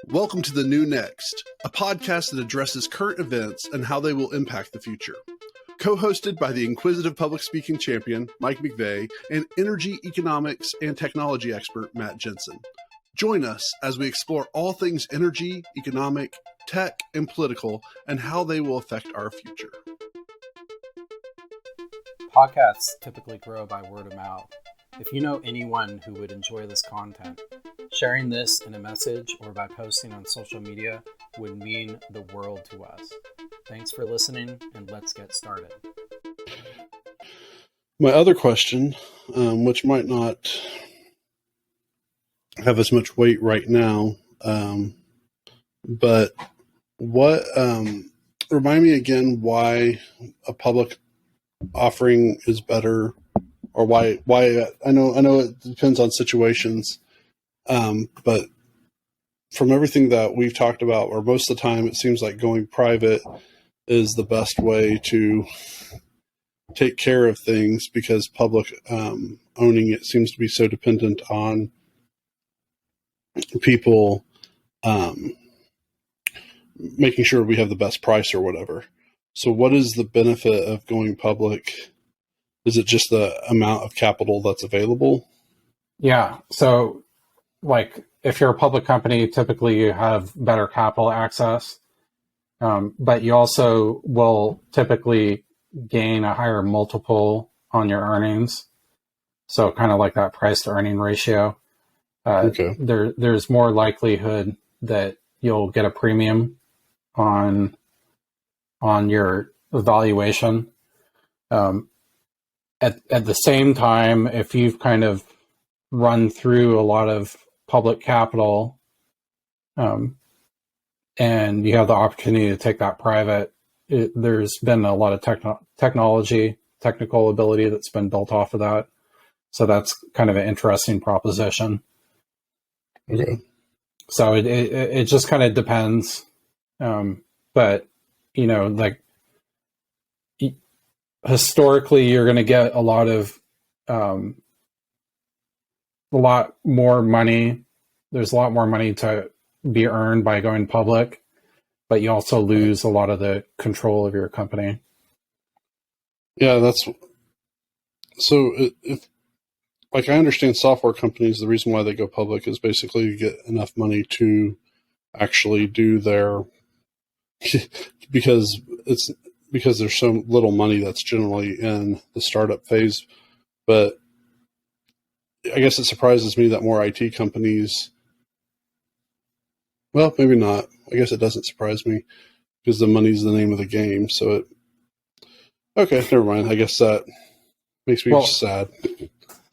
Welcome to The New Next, a podcast that addresses current events and how they will impact the future. Co-hosted by the inquisitive public speaking champion, Mike McVeigh, and energy, economics, and technology expert, Matt Jensen. Join us as we explore all things energy, economic, tech, and political, and how they will affect our future. Podcasts typically grow by word of mouth. If you know anyone who would enjoy this content, sharing this in a message or by posting on social media would mean the world to us. Thanks for listening, and let's get started. My other question, which might not have as much weight right now, but what, remind me again why a public offering is better, or why I know it depends on situations, but from everything that we've talked about, or most of the time, it seems like going private is the best way to take care of things, because public owning it seems to be so dependent on people making sure we have the best price or whatever. So what is the benefit of going public? Is it just the amount of capital that's available? Yeah. So like if you're a public company, typically you have better capital access, but you also will typically gain a higher multiple on your earnings. So kind of like that price to earning ratio. Okay. There's more likelihood that you'll get a premium on your valuation. At the same time, if you've kind of run through a lot of public capital, and you have the opportunity to take that private, there's been a lot of technical ability that's been built off of that. So that's kind of an interesting proposition. Okay. So it just kind of depends. But, you know, like historically, you're going to get a lot more money. There's a lot more money to be earned by going public, but you also lose a lot of the control of your company. Yeah, so if, like, I understand software companies, the reason why they go public is basically to get enough money to actually do their, because there's so little money that's generally in the startup phase. But I guess it surprises me that more IT companies, well, maybe not. I guess it doesn't surprise me, because the money's the name of the game. So okay, never mind. I guess that makes me sad.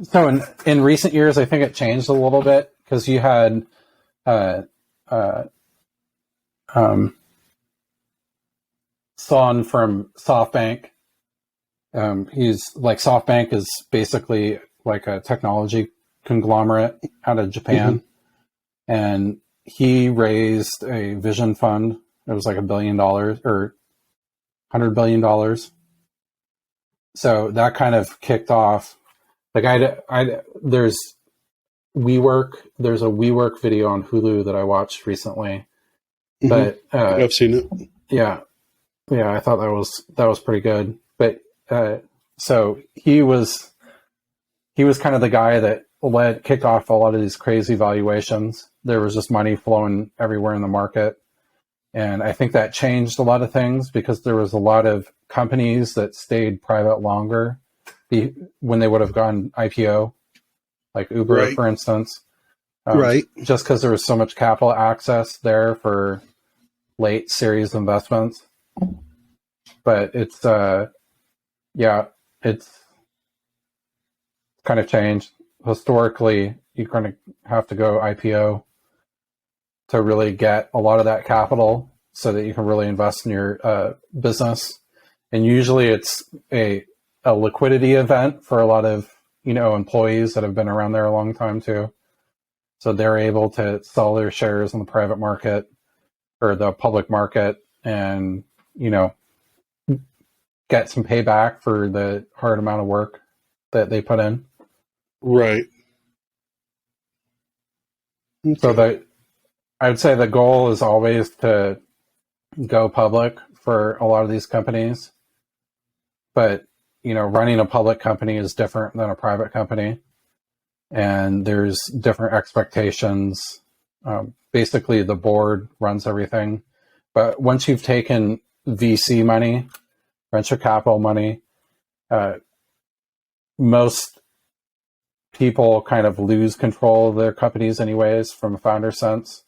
So in recent years, I think it changed a little bit, because you had Son from SoftBank. SoftBank is basically like a technology conglomerate out of Japan. Mm-hmm. And he raised a vision fund. It was like $1 billion or $100 billion. So that kind of kicked off. Like there's WeWork. There's a WeWork video on Hulu that I watched recently. Mm-hmm. But I've seen it. Yeah, I thought that was pretty good. But so he was kind of the guy that kicked off a lot of these crazy valuations. There was just money flowing everywhere in the market. And I think that changed a lot of things, because there was a lot of companies that stayed private longer when they would have gone IPO, like Uber, right, for instance. Right. Just because there was so much capital access there for late series investments. But it's kind of changed. Historically, you're going to have to go IPO to really get a lot of that capital so that you can really invest in your business. And usually it's a liquidity event for a lot of, employees that have been around there a long time too. So they're able to sell their shares in the private market or the public market and, get some payback for the hard amount of work that they put in. Right. So Okay. I'd say the goal is always to go public for a lot of these companies, but running a public company is different than a private company, and there's different expectations. Basically, the board runs everything, but once you've taken VC money, venture capital money, uh, most people kind of lose control of their companies anyways from a founder sense,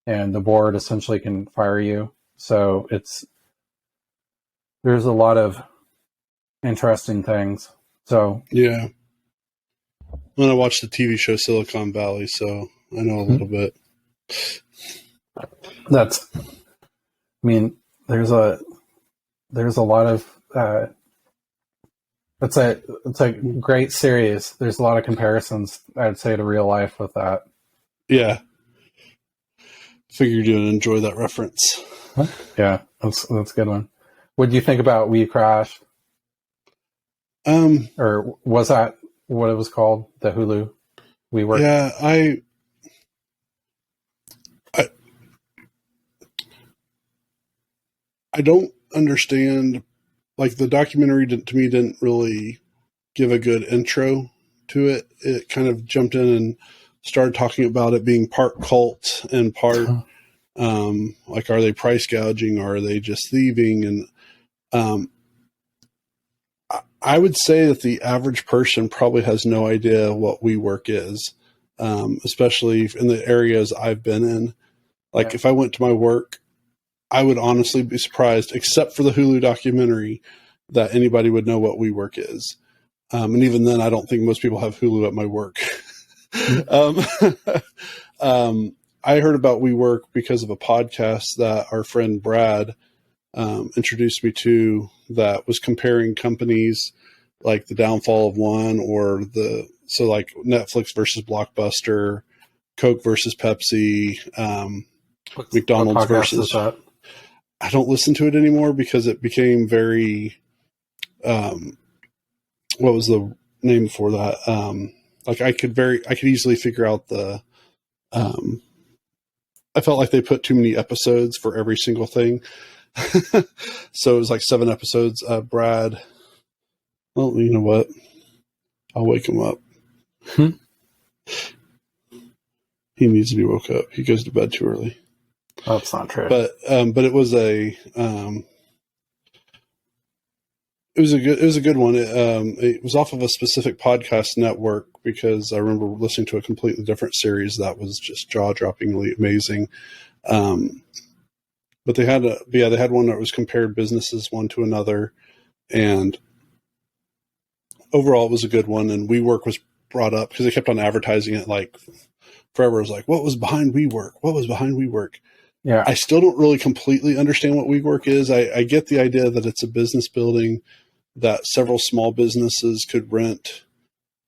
and the board essentially can fire you. So there's a lot of interesting things. So Yeah. When I watched the TV show Silicon Valley, so I know a little bit. that's, I mean, there's a lot of it's a great series. There's a lot of comparisons, I'd say, to real life with that. Yeah. Figured you'd enjoy that reference. Yeah, that's a good one. What do you think about We Crashed? Or was that what it was called? The Hulu WeWork? Yeah, I don't understand. Like, the documentary to me didn't really give a good intro to it. It kind of jumped in and started talking about it being part cult and part like, are they price gouging or are they just thieving? And I would say that the average person probably has no idea what WeWork is, especially in the areas I've been in. Like, Yeah. if I went to my work, I would honestly be surprised, except for the Hulu documentary, that anybody would know what WeWork is. And even then, I don't think most people have Hulu at my work. I heard about WeWork because of a podcast that our friend Brad introduced me to, that was comparing companies, like the downfall of one, or so like Netflix versus Blockbuster, Coke versus Pepsi, McDonald's what podcast versus. is that? I don't listen to it anymore because it became very. What was the name for that? Like, I could easily figure out the. I felt like they put too many episodes for every single thing. So it was like 7 episodes. Brad, well, you know what? I'll wake him up. He needs to be woke up. He goes to bed too early. That's not true. But it was a it was a good one. It was off of a specific podcast network, because I remember listening to a completely different series that was just jaw-droppingly amazing. But they had one that was compared businesses one to another, and overall it was a good one. And WeWork was brought up because they kept on advertising it like forever. It was like, what was behind WeWork? What was behind WeWork? Yeah. I still don't really completely understand what WeWork is. I get the idea that it's a business building that several small businesses could rent,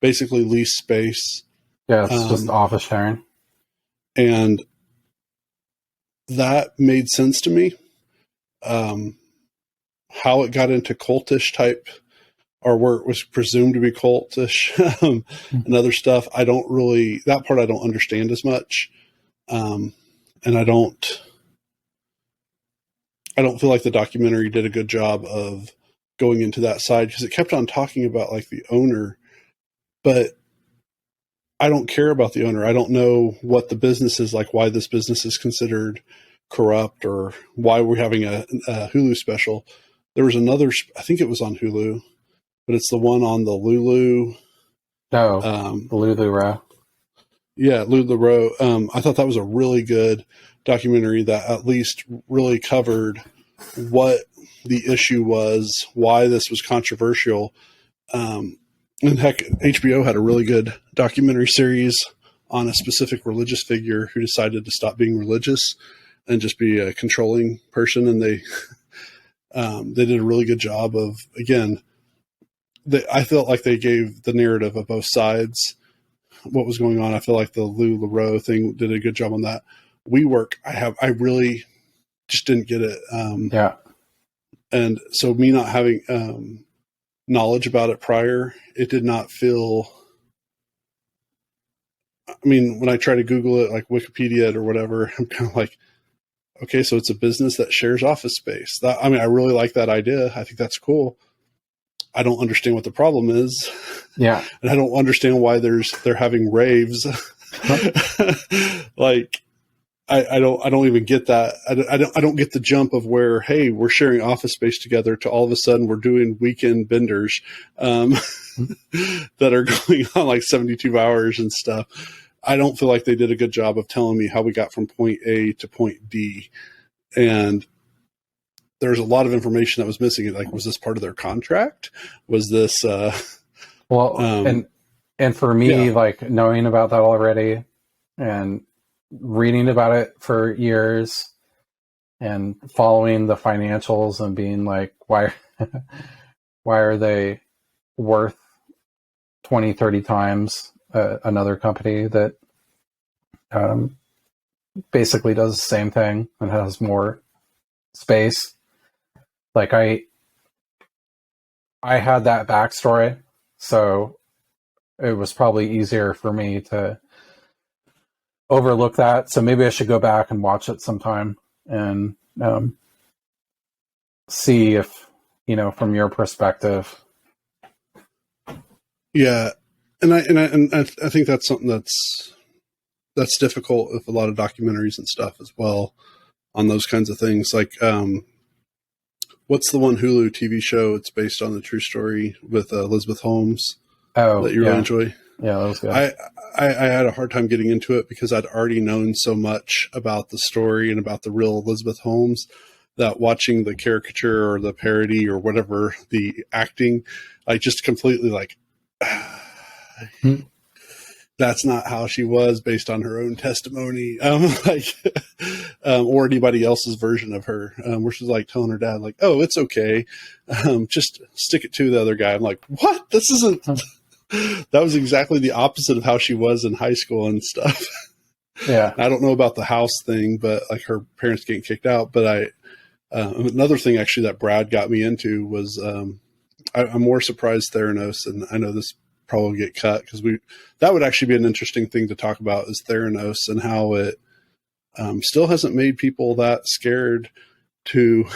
basically lease space. Yeah, it's just office sharing. And that made sense to me. How it got into cultish type, or where it was presumed to be cultish, and other stuff, that part I don't understand as much. And I don't feel like the documentary did a good job of going into that side, because it kept on talking about like the owner, but I don't care about the owner. I don't know what the business is like, why this business is considered corrupt, or why we're having a Hulu special. There was another, I think it was on Hulu, but it's the one on the Lulu. No, the LuLaRoe. Yeah, LuLaRoe. I thought that was a really good documentary that at least really covered what the issue was, why this was controversial. And heck, HBO had a really good documentary series on a specific religious figure who decided to stop being religious and just be a controlling person. And they did a really good job of, again, I felt like they gave the narrative of both sides, what was going on. I feel like the LuLaRoe thing did a good job on that. WeWork, I really just didn't get it. Yeah. And so me not having knowledge about it prior, it did not feel I mean, when I try to Google it, like Wikipedia it or whatever, I'm kind of like, okay, so it's a business that shares office space. I mean, I really like that idea. I think that's cool. I don't understand what the problem is. Yeah. And I don't understand why they're having raves. Like, I don't even get that. I don't get the jump of where, hey, we're sharing office space together to all of a sudden we're doing weekend benders, that are going on like 72 hours and stuff. I don't feel like they did a good job of telling me how we got from point A to point D. And there's a lot of information that was missing. Like, was this part of their contract? Was this, well, and for me, like knowing about that already and reading about it for years and following the financials and being like, why are they worth 20, 30 times another company that basically does the same thing and has more space? Like I had that backstory, so it was probably easier for me to overlook that. So maybe I should go back and watch it sometime and see if, from your perspective. Yeah. And I think that's something that's difficult with a lot of documentaries and stuff as well on those kinds of things. Like, what's the one Hulu TV show? It's based on the true story with Elizabeth Holmes. Oh, that you really enjoy. Yeah, that was good. I had a hard time getting into it because I'd already known so much about the story and about the real Elizabeth Holmes that watching the caricature or the parody or whatever, the acting, I just completely like, that's not how she was based on her own testimony, or anybody else's version of her, where she's like telling her dad, like, oh, it's okay. Just stick it to the other guy. I'm like, what? This isn't, that was exactly the opposite of how she was in high school and stuff. Yeah. I don't know about the house thing, but like her parents getting kicked out. But another thing actually that Brad got me into was, I'm more surprised Theranos, and I know this probably get cut because that would actually be an interesting thing to talk about, is Theranos and how it still hasn't made people that scared to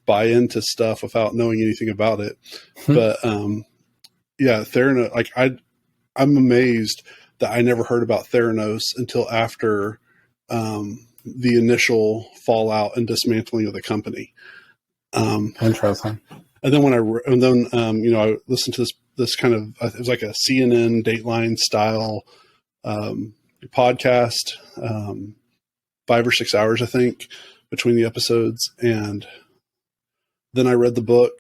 buy into stuff without knowing anything about it. But yeah, Theranos, like I'm amazed that I never heard about Theranos until after the initial fallout and dismantling of the company. Interesting. And then I listened to this kind of, it was like a CNN Dateline style podcast, 5 or 6 hours, I think, between the episodes. And then I read the book.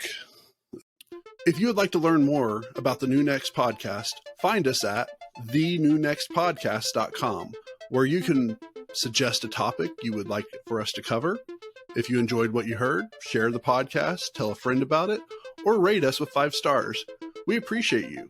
If you would like to learn more about the New Next podcast, find us at thenewnextpodcast.com, where you can suggest a topic you would like for us to cover. If you enjoyed what you heard, share the podcast, tell a friend about it, or rate us with 5 stars. We appreciate you.